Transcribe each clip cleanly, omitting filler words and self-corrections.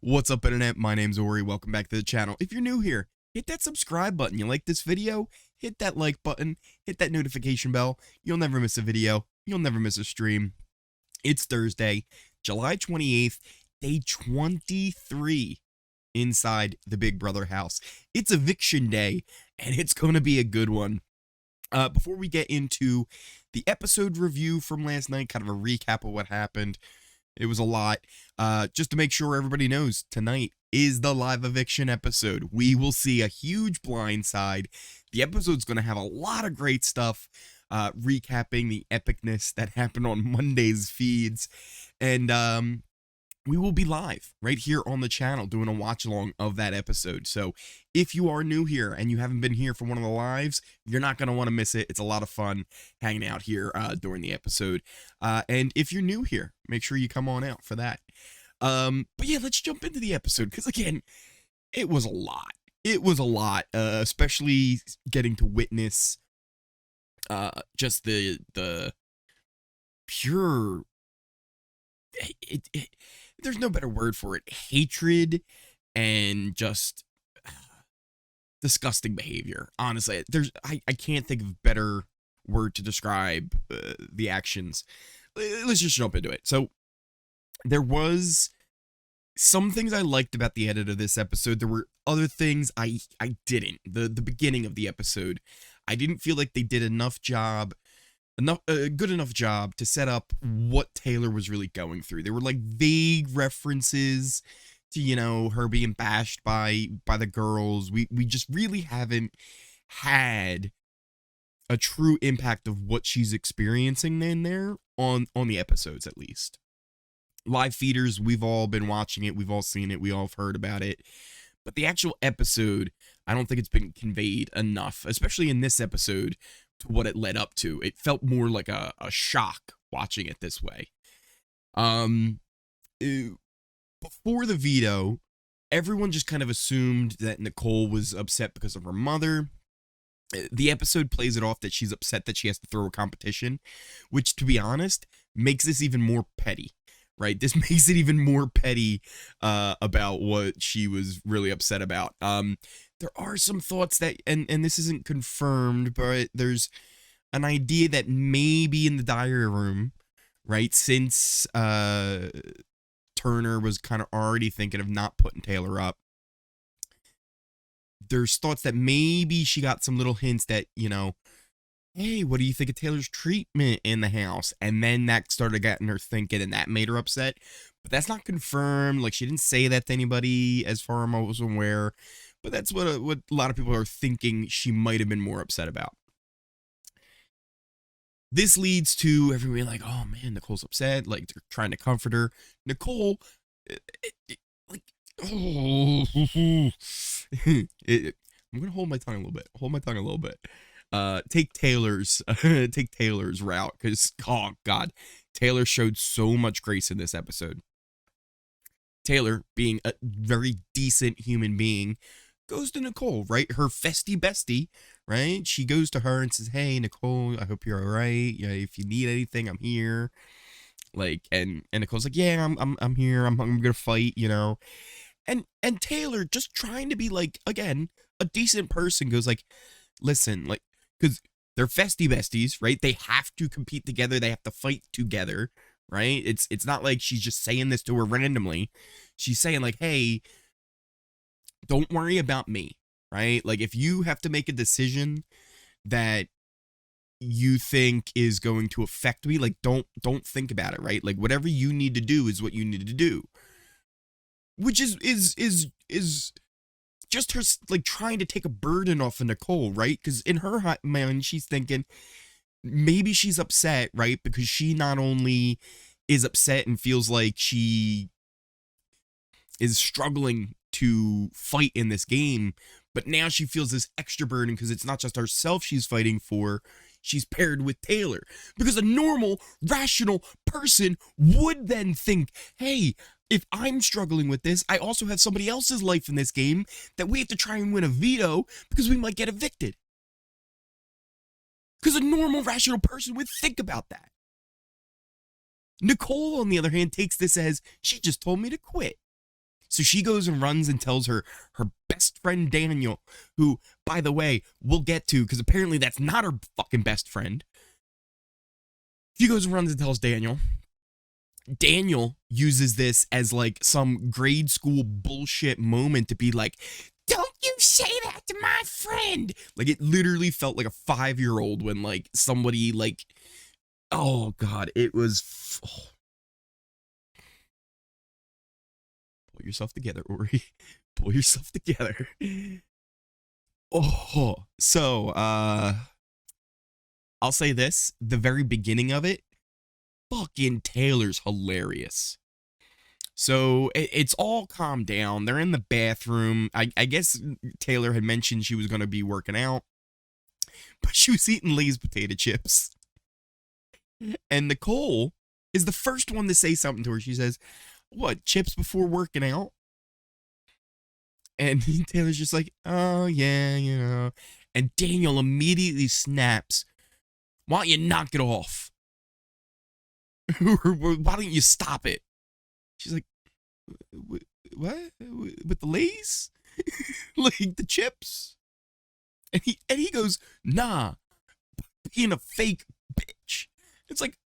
What's up, internet? My name's Ori. Welcome back to the channel. If you're new here, hit that subscribe button. You like this video? Hit that like button. Hit that notification bell. You'll never miss a video. You'll never miss a stream. It's Thursday, July 28th, day 23 inside the Big Brother house. It's eviction day, and it's going to be a good one. Before we get into the episode review from last night, kind of a recap of what happened, it was a lot. Just to make sure everybody knows, tonight is the live eviction episode. We will see a huge blindside. The episode's going to have a lot of great stuff, recapping the epicness that happened on Monday's feeds. And we will be live right here on the channel doing a watch along of that episode. So if you are new here and you haven't been here for one of the lives, you're not going to want to miss it. It's a lot of fun hanging out here during the episode. And if you're new here, make sure you come on out for that. But yeah, let's jump into the episode, because again, it was a lot. It was a lot, especially getting to witness just the pure... there's no better word for it. Hatred and just disgusting behavior. Honestly, I can't think of a better word to describe the actions. Let's just jump into it. So there was some things I liked about the edit of this episode. There were other things I didn't. The beginning of the episode, I didn't feel like they did a good enough job to set up what Taylor was really going through. There were like vague references to, you know, her being bashed by the girls. We just really haven't had a true impact of what she's experiencing in there on the episodes, at least. Live feeders, we've all been watching it, we've all seen it, we all have heard about it. But the actual episode, I don't think it's been conveyed enough, especially in this episode, to what it led up to. It felt more like a shock watching it this way. Before the veto, everyone just kind of assumed that Nicole was upset because of her mother. The episode plays it off that she's upset that she has to throw a competition, which, to be honest, makes this even more petty, right? This makes it even more petty about what she was really upset about. There are some thoughts that, and this isn't confirmed, but there's an idea that maybe in the diary room, right, since Turner was kind of already thinking of not putting Taylor up, there's thoughts that maybe she got some little hints that, you know, hey, what do you think of Taylor's treatment in the house? And then that started getting her thinking, and that made her upset. But that's not confirmed. Like, she didn't say that to anybody as far as I was aware. But that's what a lot of people are thinking she might have been more upset about. This leads to everybody like, oh man, Nicole's upset. Like, they're trying to comfort her. Nicole, like, oh, I'm gonna hold my tongue a little bit. Take Taylor's route, because, oh god, Taylor showed so much grace in this episode. Taylor, being a very decent human being, goes to Nicole, right? Her festy bestie, right? She goes to her and says, hey, Nicole, I hope you're all right. Yeah, if you need anything, I'm here. Like, and Nicole's like, yeah, I'm here. I'm gonna fight, you know. And Taylor, just trying to be, like, again, a decent person, goes like, listen, like, because they're festy besties, right? They have to compete together. They have to fight together, right? It's not like she's just saying this to her randomly. She's saying, like, hey, don't worry about me, right? Like, if you have to make a decision that you think is going to affect me, like, don't think about it, right? Like, whatever you need to do is what you need to do. Which is just her, like, trying to take a burden off of Nicole, right? Because in her mind, she's thinking maybe she's upset, right? Because she not only is upset and feels like she is struggling to fight in this game, but now she feels this extra burden because it's not just herself she's fighting for, she's paired with Taylor. Because a normal, rational person would then think, hey, if I'm struggling with this, I also have somebody else's life in this game that we have to try and win a veto because we might get evicted. Because a normal, rational person would think about that. Nicole, on the other hand, takes this as, she just told me to quit. So she goes and runs and tells her best friend Daniel, who, by the way, we'll get to, because apparently that's not her fucking best friend. She goes and runs and tells Daniel. Daniel uses this as like some grade school bullshit moment to be like, don't you say that to my friend. Like, it literally felt like a 5-year-old when like somebody like, oh God, it was... Pull yourself together, Ori. Pull yourself together. Oh, so, I'll say this. The very beginning of it, fucking Taylor's hilarious. So, it's all calmed down. They're in the bathroom. I guess Taylor had mentioned she was going to be working out, but she was eating Lay's potato chips. And Nicole is the first one to say something to her. She says, what, chips before working out? And Taylor's just like, oh, yeah, you know. And Daniel immediately snaps, why don't you knock it off? Why don't you stop it? She's like, what? With the Lays? Like the chips? And he goes, nah, being a fake bitch. It's like,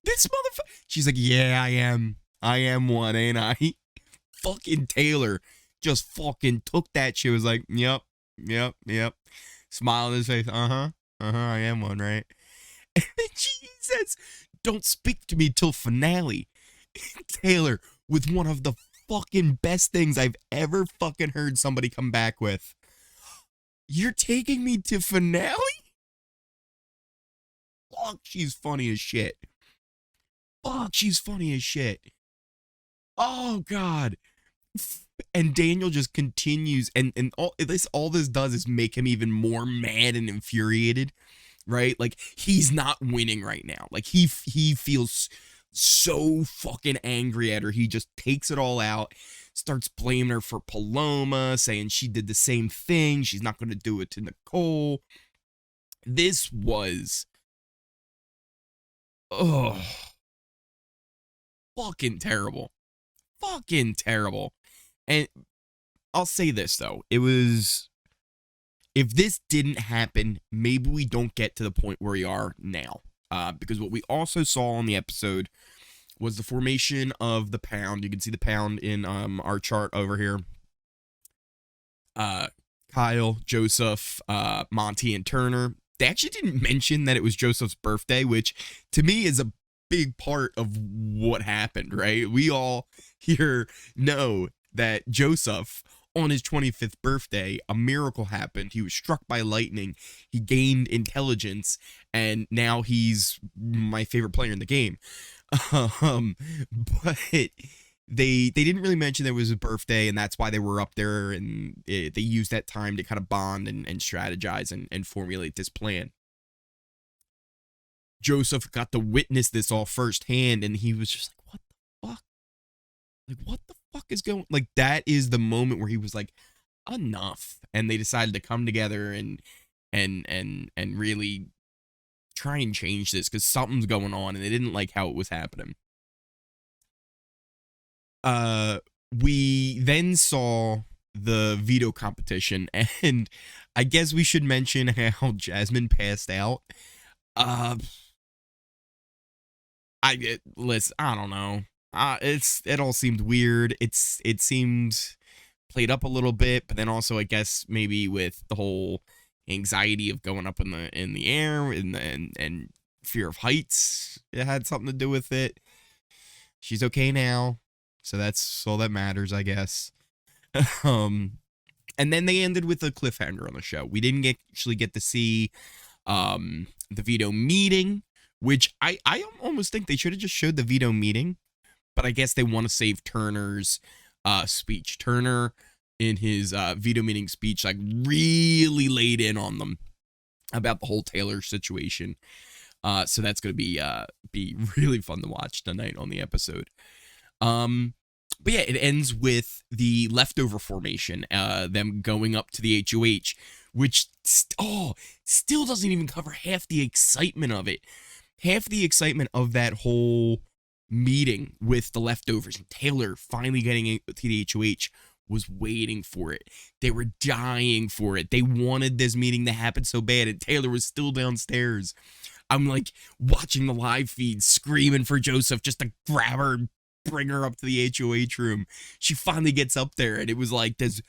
this motherfucker. She's like, yeah, I am. I am one, ain't I? Fucking Taylor just fucking took that shit. Was like, yep. Smile on his face. I am one, right? And then she says, don't speak to me till finale. Taylor, with one of the fucking best things I've ever fucking heard somebody come back with. You're taking me to finale? Fuck, she's funny as shit. Fuck, she's funny as shit. Oh, God. And Daniel just continues, and all this does is make him even more mad and infuriated, right? Like, he's not winning right now. Like, he feels so fucking angry at her. He just takes it all out, starts blaming her for Paloma, saying she did the same thing. She's not going to do it to Nicole. This was... oh, fucking terrible. Fucking terrible. And I'll say this, though. It was... if this didn't happen, maybe we don't get to the point where we are now. Because what we also saw on the episode was the formation of the pound. You can see the pound in our chart over here. Kyle, Joseph, Monty, and Turner. They actually didn't mention that it was Joseph's birthday, which to me is a big part of what happened, right? We all here know that Joseph, on his 25th birthday, a miracle happened. He was struck by lightning. He gained intelligence, and now he's my favorite player in the game. But they didn't really mention that it was his birthday, and that's why they were up there, and they used that time to kind of bond and strategize and formulate this plan. Joseph got to witness this all firsthand, and he was just like, what the fuck? Like, what the fuck is going... like, that is the moment where he was like, enough. And they decided to come together and really try and change this, because something's going on, and they didn't like how it was happening. We then saw the veto competition, and I guess we should mention how Jasmine passed out. Listen, I don't know. It all seemed weird. It seemed played up a little bit, but then also I guess maybe with the whole anxiety of going up in the air and fear of heights, it had something to do with it. She's okay now, so that's all that matters, I guess. And then they ended with a cliffhanger on the show. We didn't actually get to see the veto meeting, which I almost think they should have just showed the veto meeting, but I guess they want to save Turner's speech. Turner, in his veto meeting speech, like, really laid in on them about the whole Taylor situation. So that's going to be really fun to watch tonight on the episode. But yeah, it ends with the leftover formation, them going up to the HOH, which still doesn't even cover half the excitement of it. Half the excitement of that whole meeting with the leftovers, and Taylor finally getting to the HOH was waiting for it. They were dying for it. They wanted this meeting to happen so bad, and Taylor was still downstairs. I'm like watching the live feed, screaming for Joseph just to grab her and bring her up to the HOH room. She finally gets up there, and it was like this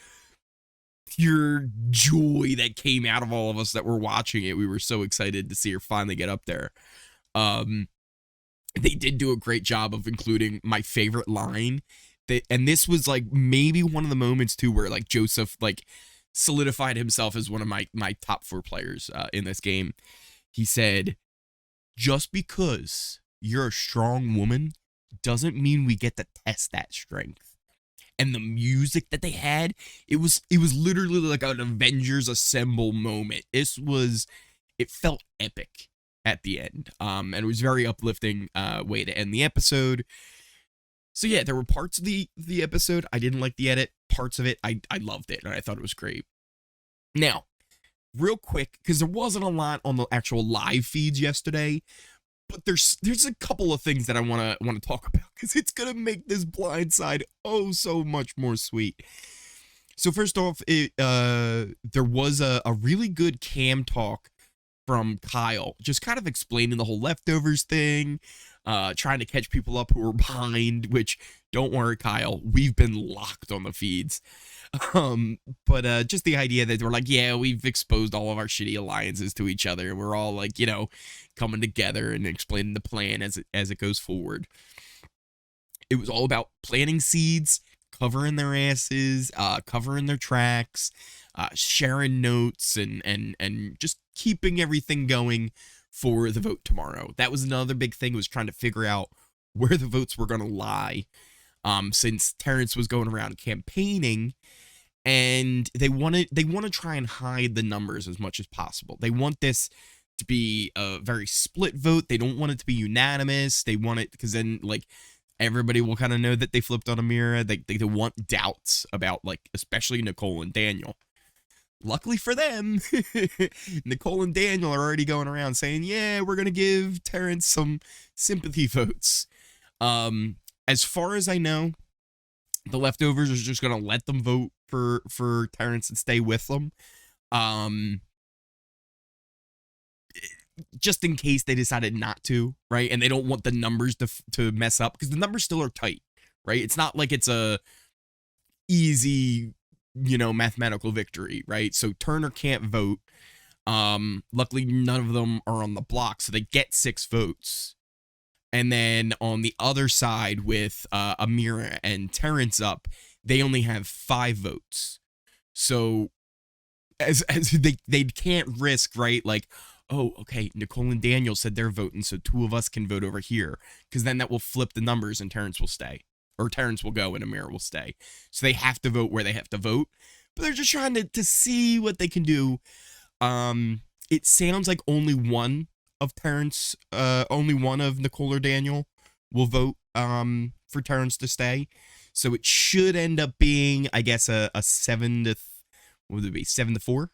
pure joy that came out of all of us that were watching it. We were so excited to see her finally get up there. They did do a great job of including my favorite line. And this was like maybe one of the moments too where like Joseph like solidified himself as one of my top 4 players in this game. He said, "Just because you're a strong woman doesn't mean we get to test that strength." And the music that they had, it was literally like an Avengers Assemble moment. It felt epic at the end. And it was very uplifting way to end the episode. So yeah, there were parts of the episode I didn't like the edit. Parts of it I loved it and I thought it was great. Now, real quick, because there wasn't a lot on the actual live feeds yesterday, but there's a couple of things that I want to talk about because it's gonna make this blindside oh so much more sweet. So first off, there was a really good cam talk from Kyle, just kind of explaining the whole leftovers thing, trying to catch people up who were behind, which, don't worry, Kyle, we've been locked on the feeds. But just the idea that we're like, yeah, we've exposed all of our shitty alliances to each other. We're all like, you know, coming together and explaining the plan as it goes forward. It was all about planting seeds, covering their asses, covering their tracks, sharing notes, and just keeping everything going for the vote tomorrow. That was another big thing, was trying to figure out where the votes were going to lie, since Terrence was going around campaigning, and they want to try and hide the numbers as much as possible. They want this to be a very split vote. They don't want it to be unanimous. They want it because then like everybody will kind of know that they flipped on Amira. They want doubts about, like, especially Nicole and Daniel. Luckily for them, Nicole and Daniel are already going around saying, yeah, we're going to give Terrence some sympathy votes. As far as I know, the leftovers are just going to let them vote for Terrence and stay with them. Just in case they decided not to, right? And they don't want the numbers to mess up, because the numbers still are tight, right? It's not like it's a easy, you know, mathematical victory, right? So Turner can't vote. Luckily, none of them are on the block, so they get 6 votes. And then on the other side with Amira and Terrence up, they only have 5 votes. So as they can't risk, right? Like, oh, okay, Nicole and Daniel said they're voting, so 2 of us can vote over here, because then that will flip the numbers and Terrence will stay. Or Terrence will go and Amira will stay. So they have to vote where they have to vote. But they're just trying to see what they can do. It sounds like only one of Nicole or Daniel will vote for Terrence to stay. So it should end up being, I guess, a 7 to, what would it be, 7 to 4?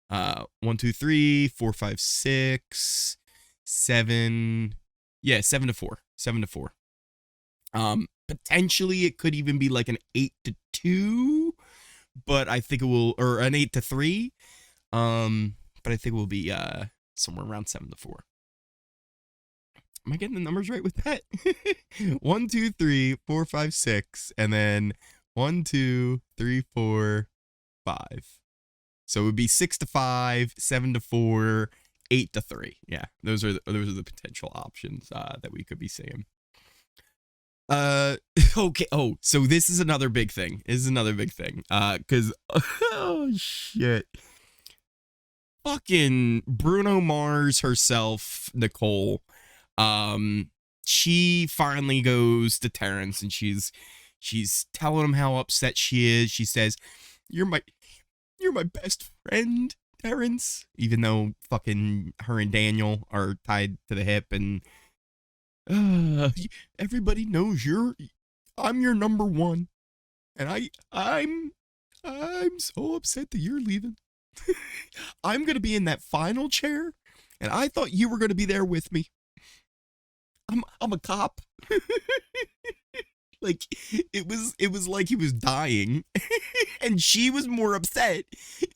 1, 2, 3, 4, 5, 6, 7. Yeah, 7 to 4. 7 to 4. Potentially it could even be like an 8 to 2, but I think it will, or an 8 to 3. But I think it will be somewhere around 7 to 4. Am I getting the numbers right with that? 1, 2, 3, 4, 5, 6, and then 1, 2, 3, 4, 5. So it would be 6 to 5, 7 to 4, 8 to 3. Yeah, those are the potential options that we could be seeing. Okay. Oh, so this is another big thing. Because oh shit, fucking Bruno Mars herself, Nicole. She finally goes to Terrence and she's telling him how upset she is. She says, You're my best friend, Terrence." Even though fucking her and Daniel are tied to the hip, and everybody knows I'm your number one, and I'm so upset that you're leaving. I'm gonna be in that final chair, and I thought you were gonna be there with me. I'm a cop. Like, it was like he was dying, and she was more upset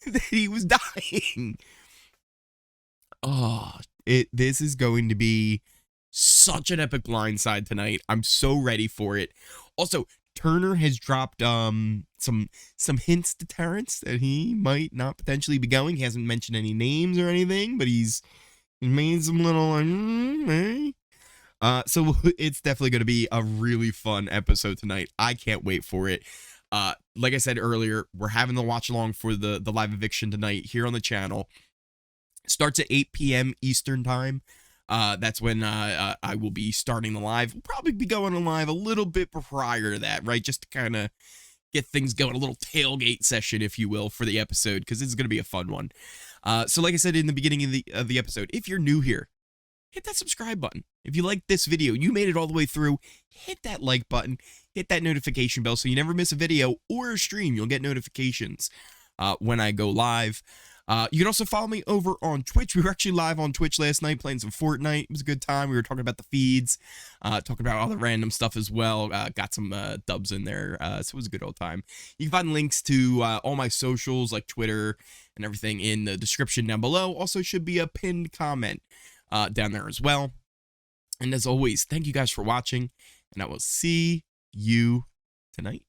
that he was dying. Oh, this is going to be such an epic blindside tonight. I'm so ready for it. Also, Turner has dropped some hints to Terrence that he might not potentially be going. He hasn't mentioned any names or anything, but he's made some little hey. So it's definitely going to be a really fun episode tonight. I can't wait for it. Like I said earlier, we're having the watch along for the live eviction tonight here on the channel. Starts at 8 p.m. Eastern time. That's when I will be starting the live. We'll probably be going on live a little bit prior to that, right? Just to kind of get things going, a little tailgate session, if you will, for the episode, because it's going to be a fun one. So like I said in the beginning of the episode, if you're new here, hit that subscribe button. If you like this video, you made it all the way through, hit that like button, hit that notification bell so you never miss a video or a stream. You'll get notifications when I go live. You can also follow me over on Twitch. We were actually live on Twitch last night playing some Fortnite. It was a good time. We were talking about the feeds, talking about all the random stuff as well. Got some dubs in there, so it was a good old time. You can find links to all my socials like Twitter and everything in the description down below. Also should be a pinned comment down there as well. And as always, thank you guys for watching, and I will see you tonight.